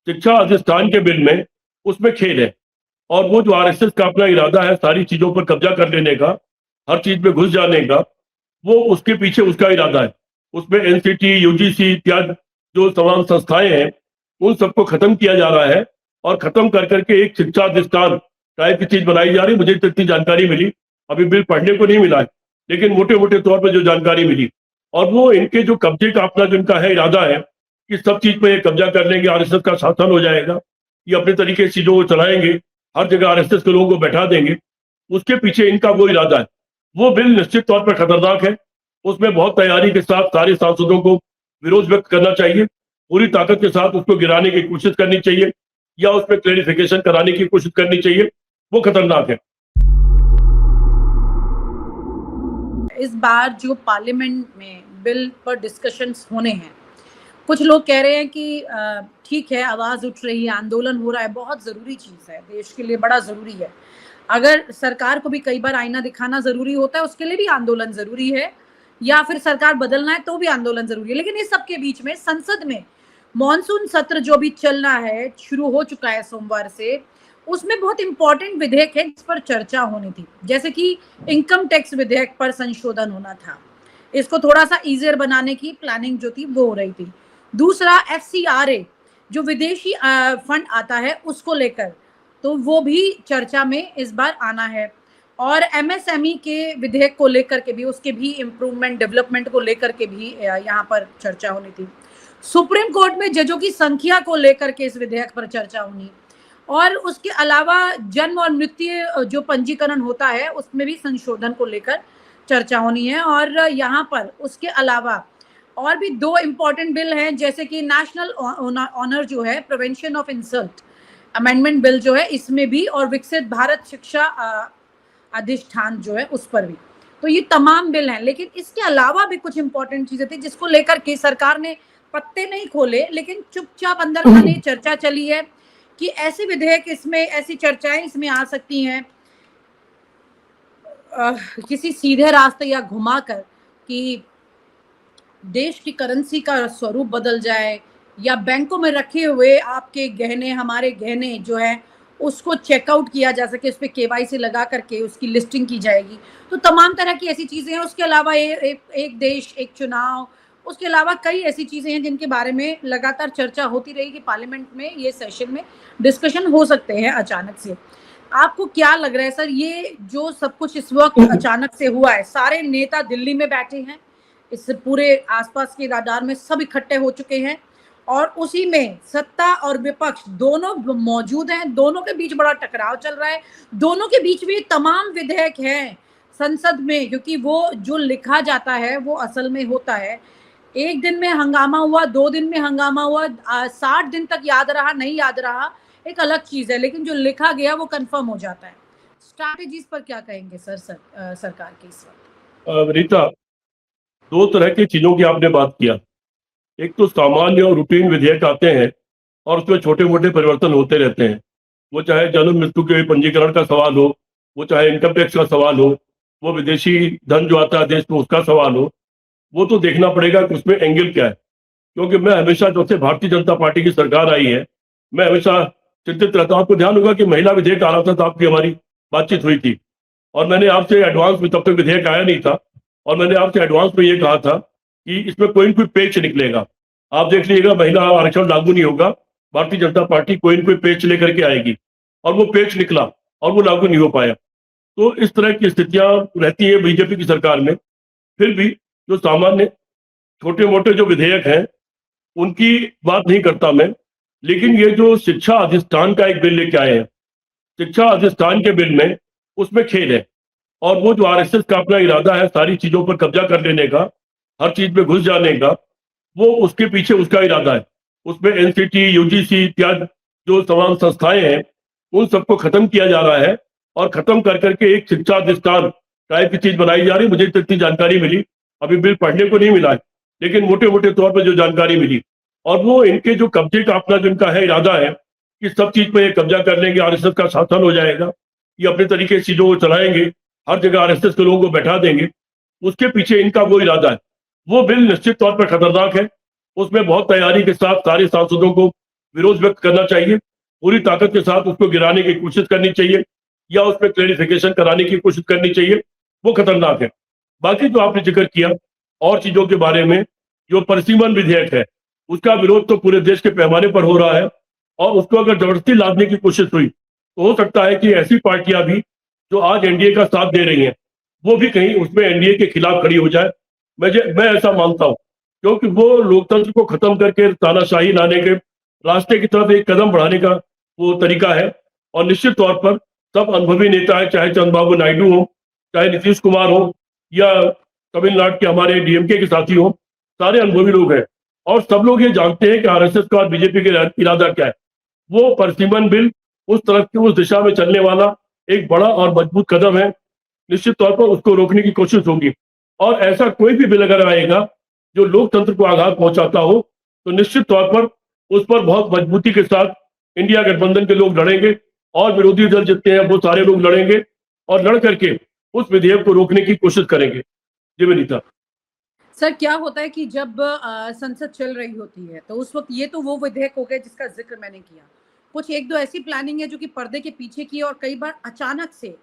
शिक्षा अधिष्ठान के बिल में उसमें खेल है। और वो जो आरएसएस का अपना इरादा है सारी चीजों पर कब्जा कर लेने का, हर चीज में घुस जाने का, वो उसके पीछे उसका इरादा है। उसमें एनसीटी, यूजीसी इत्यादि जो तमाम संस्थाएं हैं, उन सबको खत्म किया जा रहा है और खत्म कर करके एक शिक्षा अधिष्ठान टाइप की चीज बनाई जा रही है। मुझे तो इतनी जानकारी मिली, अभी बिल पढ़ने को नहीं मिला है, लेकिन मोटे मोटे तौर पर जो जानकारी मिली, और वो इनके जो कब्जे का अपना जिनका है इरादा है कि सब चीज पे ये कब्जा कर लेंगे, आरएसएस का शासन हो जाएगा, ये अपने तरीके से चीजों को चलाएंगे, हर जगह आरएसएस के लोगों को बैठा देंगे, उसके पीछे इनका वो इरादा है। वो बिल निश्चित तौर पर खतरनाक है। उसमें बहुत तैयारी के साथ सारे सांसदों को विरोध व्यक्त करना चाहिए, पूरी ताकत के साथ उसको गिराने की कोशिश करनी चाहिए या उसमें क्लेरिफिकेशन कराने की कोशिश करनी चाहिए। वो खतरनाक है। इस बार जो पार्लियामेंट में बिल पर डिस्कशंस होने हैं, कुछ लोग कह रहे हैं कि ठीक है, आवाज उठ रही है, आंदोलन हो रहा है, बहुत जरूरी चीज है, देश के लिए बड़ा जरूरी है। अगर सरकार को भी कई बार आईना दिखाना जरूरी होता है, उसके लिए भी आंदोलन जरूरी है, या फिर सरकार बदलना है तो भी आंदोलन जरूरी है। लेकिन इस सबके बीच में संसद में मॉनसून सत्र जो भी चलना है, शुरू हो चुका है सोमवार से, उसमें बहुत इंपॉर्टेंट विधेयक है जिस पर चर्चा होनी थी, जैसे कि इनकम टैक्स विधेयक पर संशोधन होना था। इसको थोड़ा सा इजियर बनाने की प्लानिंग जो थी वो हो रही थी। दूसरा एफसीआरए जो विदेशी फंड आता है उसको लेकर, तो वो भी चर्चा में इस बार आना है। और एमएसएमई के विधेयक को लेकर के भी, उसके भी इम्प्रूवमेंट, डेवलपमेंट को लेकर के भी यहाँ पर चर्चा होनी थी। सुप्रीम कोर्ट में जजों की संख्या को लेकर के इस विधेयक पर चर्चा होनी, और उसके अलावा जन्म और मृत्यु जो पंजीकरण होता है उसमें भी संशोधन को लेकर चर्चा होनी है। और यहाँ पर उसके अलावा और भी दो इम्पोर्टेंट बिल हैं, जैसे कि नेशनल ऑनर जो है, prevention of insult amendment bill जो है, इसमें भी, और विकसित भारत शिक्षा अधिष्ठान जो है उस पर भी। तो ये तमाम बिल हैं। लेकिन इसके अलावा भी कुछ इंपॉर्टेंट चीजें थी जिसको लेकर के सरकार ने पत्ते नहीं खोले, लेकिन चुपचाप अंदर खाने चर्चा चली है कि ऐसे विधेयक इसमें, ऐसी चर्चाएं इसमें आ सकती हैं किसी सीधे रास्ते या घुमाकर, कि देश की करेंसी का स्वरूप बदल जाए, या बैंकों में रखे हुए आपके गहने, हमारे गहने जो है उसको चेकआउट किया जा सके, उस पर केवाईसी लगा करके उसकी लिस्टिंग की जाएगी। तो तमाम तरह की ऐसी चीजें हैं। उसके अलावा एक देश एक चुनाव, उसके अलावा कई ऐसी चीजें हैं जिनके बारे में लगातार चर्चा होती रहेगी पार्लियामेंट में, ये सेशन में डिस्कशन हो सकते हैं अचानक से। आपको क्या लग रहा है सर, ये जो सब कुछ इस वक्त अचानक से हुआ है, सारे नेता दिल्ली में बैठे हैं, इस पूरे आसपास के राडार में सब इकट्ठे हो चुके हैं, और उसी में सत्ता और विपक्ष दोनों मौजूद हैं, दोनों के बीच बड़ा टकराव चल रहा है, दोनों के बीच में तमाम विधेयक हैं संसद में, क्योंकि वो जो लिखा जाता है वो असल में होता है। एक दिन में हंगामा हुआ, 2 दिन में हंगामा हुआ, 60 दिन तक याद रहा नहीं याद रहा एक अलग चीज है, लेकिन जो लिखा गया वो कंफर्म हो जाता है। स्ट्रैटेजीज पर क्या कहेंगे सरकार की इस वक्त? रीता, दो तरह की चीजों की आपने बात किया। एक तो सामान्य और रूटीन विधेयक आते हैं और उसमें छोटे मोटे परिवर्तन होते रहते हैं, वो चाहे जन्म मृत्यु के पंजीकरण का सवाल हो, वो चाहे इनकम टैक्स का सवाल हो, वो विदेशी धन जो आता है देश में उसका सवाल हो। वो तो देखना पड़ेगा कि उसमें एंगल क्या है, क्योंकि मैं हमेशा, जब से भारतीय जनता पार्टी की सरकार आई है, मैं हमेशा चिंतित रहता हूँ। आपको ध्यान होगा कि महिला विधेयक आ रहा था तो आपकी हमारी बातचीत हुई थी, और मैंने आपसे एडवांस में, तब तक विधेयक आया नहीं था, और मैंने आपसे एडवांस में ये कहा था कि इसमें कोई न कोई पेच निकलेगा। आप देख लीजिएगा, महिला आरक्षण लागू नहीं होगा, भारतीय जनता पार्टी कोई न कोई पेच लेकर के आएगी, और वो पेच निकला और वो लागू नहीं हो पाया। तो इस तरह की स्थितियां रहती है बीजेपी की सरकार में। फिर भी जो सामान्य छोटे मोटे जो विधेयक हैं उनकी बात नहीं करता मैं, लेकिन ये जो शिक्षा अधिष्ठान का एक बिल लेके आए हैं, शिक्षा अधिष्ठान के बिल में उसमें खेल है। और वो जो आरएसएस का अपना इरादा है सारी चीजों पर कब्जा कर लेने का, हर चीज में घुस जाने का, वो उसके पीछे उसका इरादा है। उसमें एनसीटी, यूजीसी इत्यादि जो तमाम संस्थाएं हैं, उन सबको खत्म किया जा रहा है, और खत्म कर करके एक शिक्षा अधिष्ठान टाइप की चीज बनाई जा रही है। मुझे तो इतनी जानकारी मिली, अभी बिल पढ़ने को नहीं मिला है, लेकिन मोटे मोटे तौर पर जो जानकारी मिली, और वो इनके जो कब्जे का अपना जिनका है इरादा है कि सब चीज पे ये कब्जा कर लेंगे, आरएसएस का शासन हो जाएगा, ये अपने तरीके से चीजों को चलाएंगे, हर जगह आरएसएस के लोगों को बैठा देंगे, उसके पीछे इनका वो इरादा है। वो बिल निश्चित तौर पर खतरनाक है। उसमें बहुत तैयारी के साथ सारे सांसदों को विरोध व्यक्त करना चाहिए, पूरी ताकत के साथ उसको गिराने की कोशिश करनी चाहिए या उसमें क्लेरिफिकेशन कराने की कोशिश करनी चाहिए, वो खतरनाक है। बाकी जो आपने जिक्र किया और चीजों के बारे में, जो परिसीमन विधेयक है, उसका विरोध तो पूरे देश के पैमाने पर हो रहा है और उसको अगर जबरदस्ती लादने की कोशिश हुई तो हो सकता है कि ऐसी पार्टियां भी जो आज एनडीए का साथ दे रही हैं, वो भी कहीं उसमें एनडीए के खिलाफ खड़ी हो जाए। मैं ऐसा मानता हूं, क्योंकि वो लोकतंत्र को खत्म करके तानाशाही लाने के रास्ते की तरफ एक कदम बढ़ाने का वो तरीका है। और निश्चित तौर पर सब अनुभवी नेता है, चाहे चंद्रबाबू नायडू हो, चाहे नीतीश कुमार हो या तमिलनाडु के हमारे डीएमके के साथी हो, सारे अनुभवी लोग हैं और सब लोग ये जानते हैं कि आरएसएस का और बीजेपी का इरादा क्या है। वो परसिमन बिल उस तरफ की उस दिशा में चलने वाला एक बड़ा और मजबूत कदम है। निश्चित तौर पर उसको रोकने की कोशिश होगी और ऐसा कोई भी बिल अगर आएगा जो लोकतंत्र को आघात पहुंचाता हो तो निश्चित तौर पर उस पर बहुत मजबूती के साथ इंडिया गठबंधन के लोग लड़ेंगे और विरोधी दल जितने हैं वो सारे लोग लड़ेंगे और लड़ करके उस विधेयक को रोकने की कोशिश करेंगे। जी विनीता। सर क्या होता है कि जब संसद चल रही होती है तो उस वक्त ये तो वो विधेयक हो गए जिसका जिक्र मैंने किया, कुछ एक दो ऐसी प्लानिंग है जो कि पर्दे के पीछे की है और कई बार अचानक से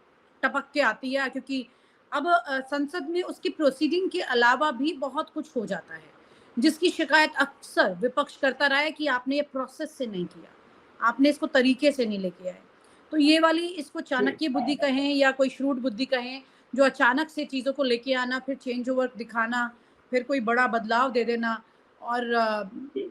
टपक के आती है, क्योंकि अब संसद में उसकी प्रोसीडिंग के अलावा भी बहुत कुछ हो जाता है जिसकी शिकायत अक्सर विपक्ष करता रहा है कि आपने ये प्रोसेस से नहीं किया, आपने इसको तरीके से नहीं लेके आए। तो ये वाली इसको चाणक्य बुद्धि कहें या कोई श्रूड बुद्धि कहें, जो अचानक से चीज़ों को लेके आना, फिर चेंज ओवर दिखाना, फिर कोई बड़ा बदलाव दे देना और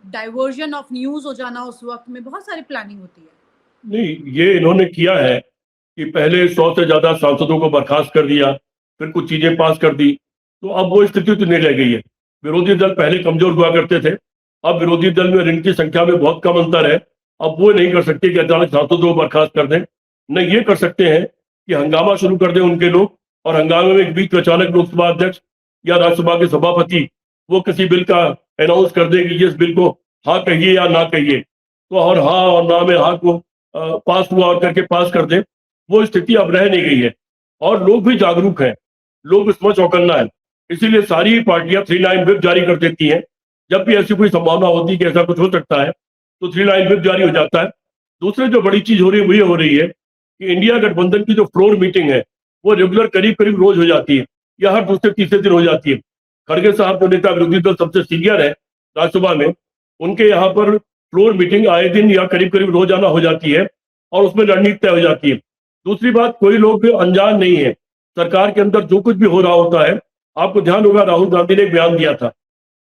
डाइवर्जन ऑफ न्यूज़ हो जाना, उस वक्त में बहुत सारी प्लानिंग होती है। नहीं, ये इन्होंने किया है कि पहले 100 से ज्यादा सांसदों को बर्खास्त कर दिया, फिर कुछ चीजें पास कर दी, तो अब वो स्थिति तो नहीं रह गई है। विरोधी दल पहले कमजोर हुआ करते थे, अब विरोधी दल में इनकी संख्या में बहुत कम अंतर है। अब वो नहीं कर सकते कि अचानक सांसदों को बर्खास्त कर दें, न ये कर सकते हैं कि हंगामा शुरू कर दें उनके लोग और हंगामे में एक बीच में अचानक लोकसभा अध्यक्ष या राज्यसभा के सभापति वो किसी बिल का अनाउंस कर दे कि इस बिल को हाँ कहिए या ना कहिए, तो और हाँ और ना में हाँ को पास हुआ और करके पास कर दे। वो स्थिति अब रह नहीं गई है और लोग भी जागरूक हैं, लोग इसमें चौकन्ना है, इसीलिए सारी पार्टियां 3 लाइन व्हिप जारी कर देती हैं। जब भी ऐसी कोई संभावना होती है कि ऐसा कुछ हो सकता है तो 3 लाइन व्हिप जारी हो जाता है। दूसरी जो बड़ी चीज हो रही है वो ये हो रही है कि इंडिया गठबंधन की जो फ्लोर मीटिंग है वो रेगुलर करीब करीब रोज हो जाती है या हर दूसरे तीसरे दिन हो जाती है। खड़गे साहब जो नेता विरोधी दल सबसे सीनियर है राज्यसभा में, उनके यहाँ पर फ्लोर मीटिंग आए दिन या करीब करीब रोजाना हो जाती है और उसमें रणनीति तय हो जाती है। दूसरी बात, कोई लोग भी अनजान नहीं है, सरकार के अंदर जो कुछ भी हो रहा होता है, आपको ध्यान होगा राहुल गांधी ने एक बयान दिया था,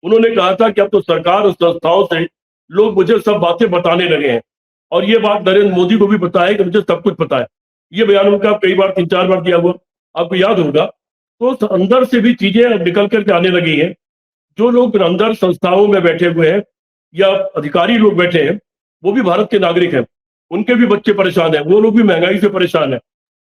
उन्होंने कहा था कि अब तो सरकार और संस्थाओं से लोग मुझे सब बातें बताने लगे हैं और ये बात नरेंद्र मोदी को भी पता है कि मुझे सब कुछ पता है। ये बयान उनका कई बार 3-4 बार दिया हुआ, आपको याद होगा। तो अंदर से भी चीजें अब निकल करके आने लगी हैं। जो लोग अंदर संस्थाओं में बैठे हुए हैं या अधिकारी लोग बैठे हैं वो भी भारत के नागरिक हैं, उनके भी बच्चे परेशान हैं, वो लोग भी महंगाई से परेशान हैं,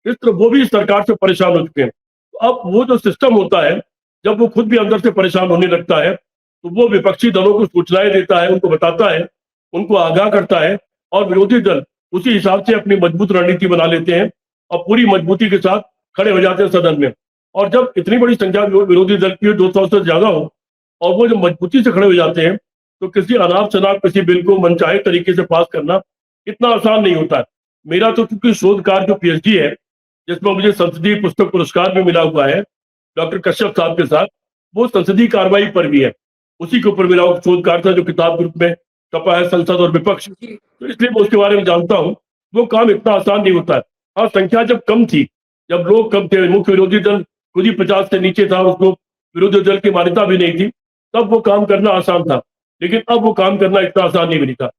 इस तरह वो भी इस सरकार से परेशान हो चुके हैं। तो अब वो जो सिस्टम होता है, जब वो खुद भी अंदर से परेशान होने लगता है तो वो विपक्षी दलों को सूचनाएं देता है, उनको बताता है, उनको आगाह करता है और विरोधी दल उसी हिसाब से अपनी मजबूत रणनीति बना लेते हैं और पूरी मजबूती के साथ खड़े हो जाते हैं सदन में। और जब इतनी बड़ी संख्या विरोधी दल की 200 से ज्यादा हो और वो जब मजबूती से खड़े हो जाते हैं तो किसी अनाप शनाप किसी बिल को मनचाहे तरीके से पास करना इतना आसान नहीं होता है। मेरा तो क्योंकि शोध कार्य जो पीएचडी है जिसमें मुझे संसदीय पुस्तक पुरस्कार भी मिला हुआ है डॉक्टर कश्यप साहब के साथ, वो संसदीय कार्रवाई पर भी है, उसी के ऊपर मेरा शोध कार्य था जो किताब के रूप में छपा है, संसद और विपक्ष। तो इसलिए मैं उसके बारे में जानता हूँ। वो काम इतना आसान नहीं होता है। हाँ, संख्या जब कम थी, जब लोग कम थे, मुख्य विरोधी दल खुद ही 50 से नीचे था, उसको विरोधी दल की मान्यता भी नहीं थी, तब वो काम करना आसान था, लेकिन अब वो काम करना इतना आसान नहीं बनी था।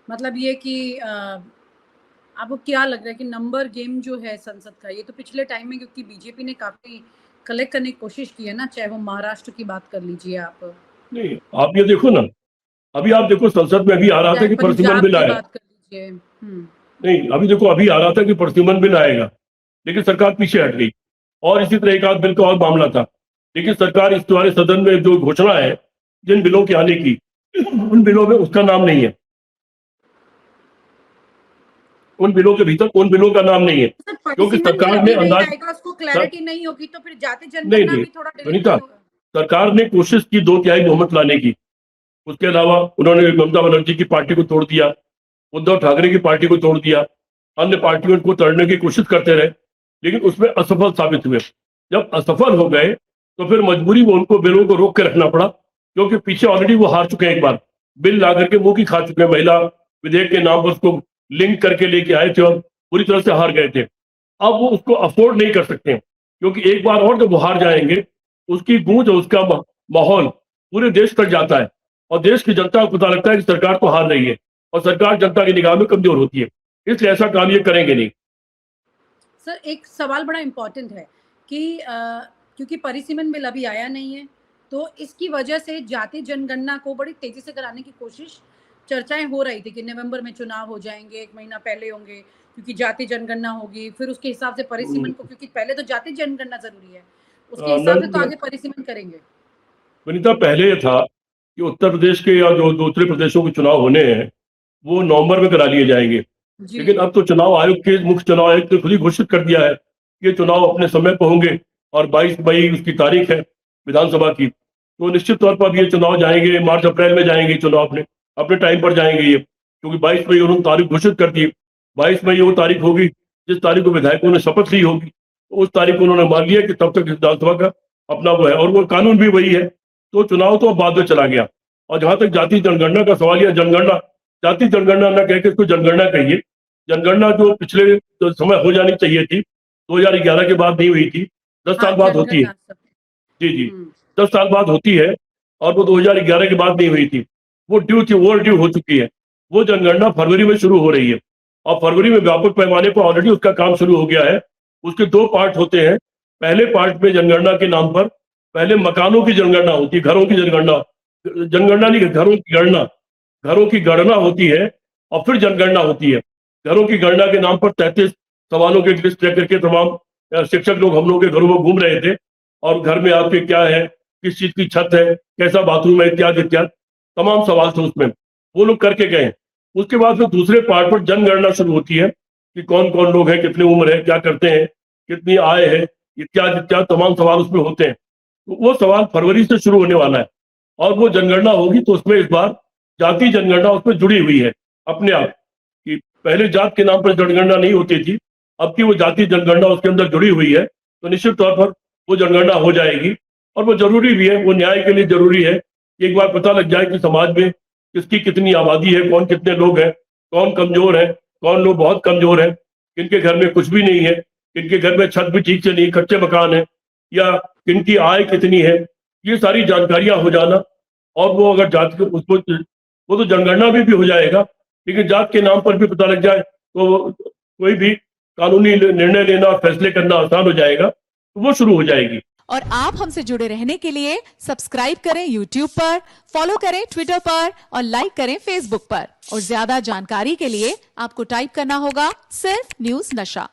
मतलब ये कि आपको क्या लग रहा है कि नंबर गेम जो है संसद का, ये तो पिछले टाइम में क्योंकि बीजेपी ने काफी कलेक्ट करने की कोशिश की है ना, चाहे वो महाराष्ट्र की बात कर लीजिए आप, नहीं, आप ये देखो ना, अभी आप देखो संसद में अभी आ रहा था चाहे कि परसिमन पंजाब बिल की आए। बात कर लीजिए। नहीं, अभी देखो अभी आ रहा था कि परसिमन बिल आएगा, लेकिन सरकार पीछे हट गई और इसी तरह एक आध बिल का और मामला था, लेकिन सरकार इस तुम्हारे सदन में जो घोषणा है जिन बिलों के आने की, उन बिलों में उसका नाम नहीं है, उन बिलों के भीतर उन बिलों का नाम नहीं है, क्योंकि सरकार ने अंदाज उसको क्लैरिटी नहीं होगी तो फिर जाति नहीं जनगणना नहीं भी थोड़ा वनिता, डिफिकल्ट होगा। सरकार ने कोशिश की 2/3 बहुमत लाने की, उसके अलावा उन्होंने ममता बनर्जी की पार्टी को तोड़ दिया, उद्धव ठाकरे की पार्टी को तोड़ दिया, अन्य पार्टियों को तोड़ने की कोशिश करते रहे, लेकिन उसमें असफल साबित हुए। जब असफल हो गए तो फिर मजबूरी में उनको बिलों को रोक के रखना पड़ा, क्योंकि पीछे ऑलरेडी वो हार चुके हैं। एक बार बिल ला करके मुंह की खा चुके हैं, महिला विधेयक के नाम पर उसको लिंक करके लेके आए थे और पूरी तरह से हार गए थे। अब वो उसको अफोर्ड नहीं कर सकते हैं, क्योंकि एक बार और जब वो हार जाएंगे, उसकी गूंज और उसका माहौल पूरे देश तक जाता है और देश की जनता को पता लगता है कि सरकार तो हार रही है और सरकार जनता की निगाह में कमजोर होती है। इसलिए ऐसा काम ये करेंगे नहीं। सर, एक सवाल बड़ा इम्पोर्टेंट है कि क्योंकि परिसीमन बिल अभी आया नहीं है, तो इसकी वजह से जाति जनगणना को बड़ी तेजी से कराने की कोशिश, चर्चाएं हो रही थी कि नवंबर में चुनाव हो जाएंगे, 1 महीना पहले होंगे, क्योंकि जाति जनगणना होगी, फिर उसके हिसाब से परिसीमन को, क्योंकि पहले तो जाति जनगणना जरूरी है, उसके हिसाब से तो आगे परिसीमन करेंगे। वनिता, पहले ये था कि उत्तर प्रदेश के या जो दूसरे प्रदेशों के चुनाव होने हैं वो नवंबर में करा लिए जाएंगे, लेकिन अब तो चुनाव आयोग के मुख्य चुनाव आयुक्त ने खुद ही घोषित कर दिया है कि ये चुनाव अपने समय पर होंगे और 22 मई उसकी तारीख है विधानसभा की। तो निश्चित तौर पर ये चुनाव जाएंगे, मार्च अप्रैल में जाएंगे चुनाव, अपने अपने टाइम पर जाएंगे ये, क्योंकि 22 मई उन्होंने तारीख घोषित कर दी। 22 मई वो तारीख होगी जिस तारीख को विधायकों ने शपथ ली होगी, तो उस तारीख को उन्होंने मान लिया कि तब तक विधानसभा का अपना वो है, और वो कानून भी वही है। तो चुनाव तो अब बाद में चला गया। और जहां तक जाति जनगणना का सवाल, या जनगणना, जाति जनगणना न कह के इसको जनगणना कहिए। जनगणना जो पिछले जो समय हो जानी चाहिए थी, 2011 के बाद नहीं हुई थी, 10 साल बाद होती है। जी जी, 10 साल बाद होती है, और वो 2011 के बाद नहीं हुई थी। वो ड्यू थी, ओवर ड्यू हो चुकी है। वो जनगणना फरवरी में शुरू हो रही है और फरवरी में व्यापक पैमाने पर ऑलरेडी उसका काम शुरू हो गया है। उसके 2 पार्ट होते हैं। पहले पार्ट में जनगणना के नाम पर पहले मकानों की जनगणना होती है, घरों की जनगणना, जनगणना नहीं, घरों की गणना, घरों की गणना होती है और फिर जनगणना होती है। घरों की गणना के नाम पर 33 सवालों के लिस्ट लेकर के तमाम शिक्षक लोग हम लोग के घरों में घूम रहे थे, और घर में आपके क्या है, किस चीज की छत है, कैसा बाथरूम है, इत्यादि इत्यादि तमाम सवाल थे उसमें, वो लोग करके गए। उसके बाद फिर दूसरे पार्ट पर जनगणना शुरू होती है कि कौन कौन लोग हैं, कितनी उम्र है, क्या करते हैं, कितनी आय है, इत्यादि इत्यादि तमाम सवाल उसमें होते हैं। तो वो सवाल फरवरी से शुरू होने वाला है, और वो जनगणना होगी तो उसमें इस बार जाति जनगणना उसमें जुड़ी हुई है अपने आप। कि पहले जात के नाम पर जनगणना नहीं होती थी, अब की वो जाति जनगणना उसके अंदर जुड़ी हुई है, तो निश्चित तौर पर वो जनगणना हो जाएगी। और वो जरूरी भी है, वो न्याय के लिए जरूरी है कि एक बार पता लग जाए कि समाज में किसकी कितनी आबादी है, कौन कितने लोग हैं, कौन कमजोर है, कौन लोग बहुत कमजोर है, किनके घर में कुछ भी नहीं है, किनके घर में छत भी ठीक से नहीं, कच्चे मकान है, या किनकी आय कितनी है, ये सारी जानकारियां हो जाना। और वो अगर जात के उसको, वो तो जनगणना भी हो जाएगा, लेकिन जात के नाम पर भी पता लग जाए तो कोई भी कानूनी निर्णय लेना और फैसले करना आसान हो जाएगा, तो वो शुरू हो जाएगी। और आप हमसे जुड़े रहने के लिए सब्सक्राइब करें YouTube पर, फॉलो करें Twitter पर और लाइक करें Facebook पर। और ज्यादा जानकारी के लिए आपको टाइप करना होगा सिर्फ न्यूज नशा।